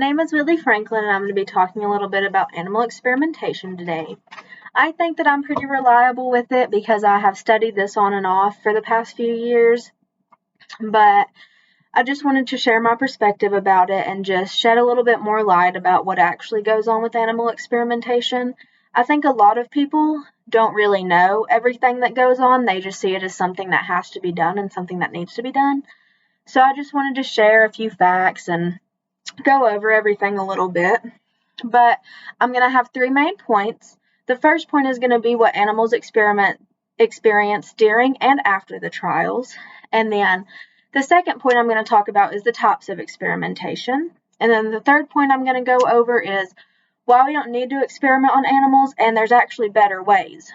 name is Whitley Franklin, and I'm going to be talking a little bit about animal experimentation today. I think that I'm pretty reliable with it because I have studied this on and off for the past few years, but I just wanted to share my perspective about it and just shed a little bit more light about what actually goes on with animal experimentation. I think a lot of people don't really know everything that goes on. They just see it as something that has to be done and something that needs to be done. So I just wanted to share a few facts and go over everything a little bit. But I'm going to have three main points. The first point is going to be what animals experience during and after the trials. And then the second point I'm going to talk about is the types of experimentation. And then the third point I'm going to go over is why we don't need to experiment on animals and there's actually better ways.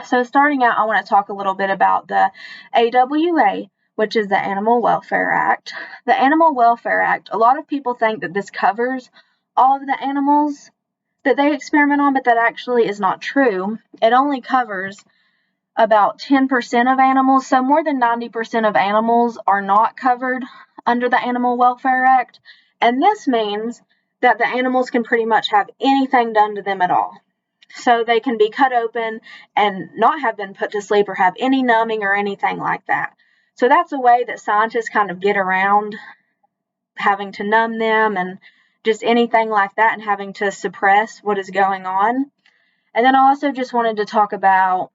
So starting out, I want to talk a little bit about the AWA, which is the Animal Welfare Act. The Animal Welfare Act, a lot of people think that this covers all of the animals that they experiment on, but that actually is not true. It only covers about 10% of animals, so more than 90% of animals are not covered under the Animal Welfare Act, and this means that the animals can pretty much have anything done to them at all. So they can be cut open and not have been put to sleep or have any numbing or anything like that. So that's a way that scientists kind of get around having to numb them and just anything like that and having to suppress what is going on. And then I also just wanted to talk about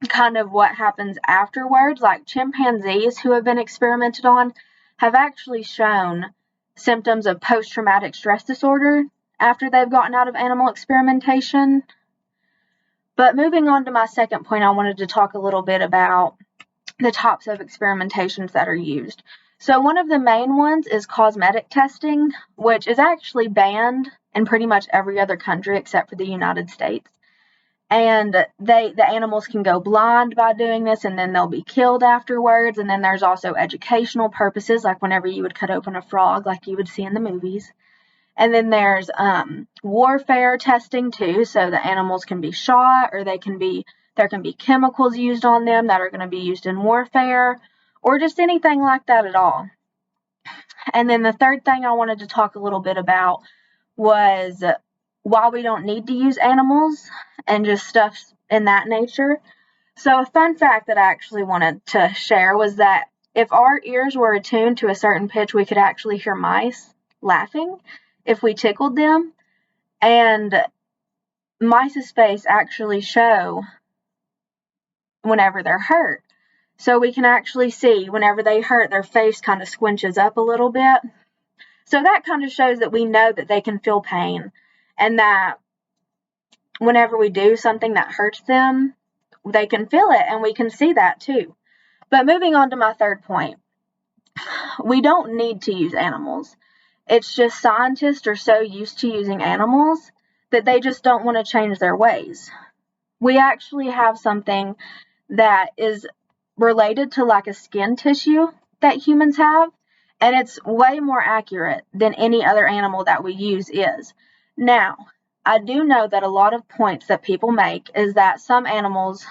kind of what happens afterwards. Like chimpanzees who have been experimented on have actually shown symptoms of post-traumatic stress disorder after they've gotten out of animal experimentation. But moving on to my second point, I wanted to talk a little bit about the types of experimentations that are used. So one of the main ones is cosmetic testing, which is actually banned in pretty much every other country except for the United States. And the animals can go blind by doing this, and then they'll be killed afterwards. And then there's also educational purposes, like whenever you would cut open a frog like you would see in the movies. And then there's warfare testing too, so the animals can be shot, or there can be chemicals used on them that are going to be used in warfare, or just anything like that at all. And then the third thing I wanted to talk a little bit about was why we don't need to use animals and just stuff in that nature. So a fun fact that I actually wanted to share was that if our ears were attuned to a certain pitch, we could actually hear mice laughing if we tickled them. And mice's face actually show whenever they're hurt. So we can actually see whenever they hurt, their face kind of squinches up a little bit. So that kind of shows that we know that they can feel pain and that whenever we do something that hurts them, they can feel it, and we can see that too. But moving on to my third point, we don't need to use animals. It's just scientists are so used to using animals that they just don't want to change their ways. We actually have something that is related to like a skin tissue that humans have, and it's way more accurate than any other animal that we use is. Now, I do know that a lot of points that people make is that some animals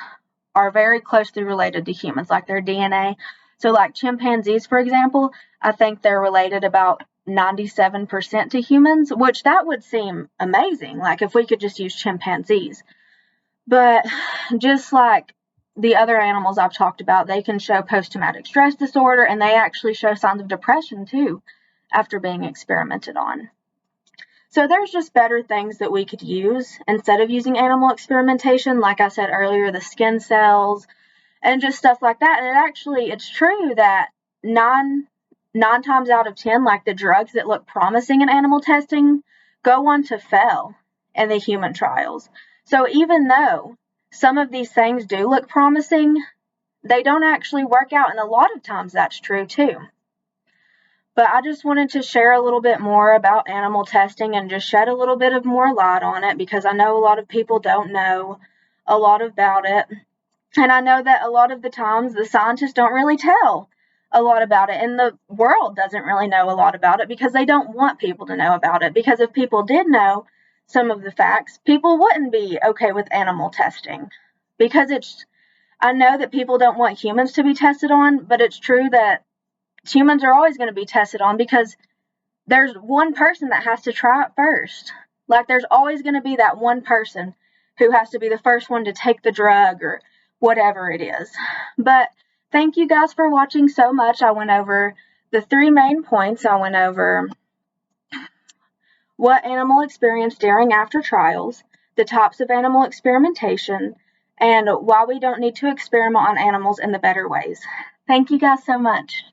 are very closely related to humans, like their DNA. So like chimpanzees, for example, I think they're related about 97% to humans, which that would seem amazing, like if we could just use chimpanzees. But just like the other animals I've talked about, they can show post-traumatic stress disorder, and they actually show signs of depression too after being experimented on. So there's just better things that we could use instead of using animal experimentation. Like I said earlier, the skin cells and just stuff like that. And it's true that nine times out of 10, like the drugs that look promising in animal testing go on to fail in the human trials. So even though some of these things do look promising, they don't actually work out. And a lot of times that's true too. But I just wanted to share a little bit more about animal testing and just shed a little bit of more light on it, because I know a lot of people don't know a lot about it. And I know that a lot of the times the scientists don't really tell a lot about it, and the world doesn't really know a lot about it because they don't want people to know about it. Because if people did know some of the facts, people wouldn't be okay with animal testing. Because I know that people don't want humans to be tested on, but it's true that humans are always going to be tested on because there's one person that has to try it first. Like, there's always going to be that one person who has to be the first one to take the drug or whatever it is. But thank you guys for watching so much. I went over the 3 main points. I went over what animal experience during after trials, the types of animal experimentation, and why we don't need to experiment on animals in the better ways. Thank you guys so much.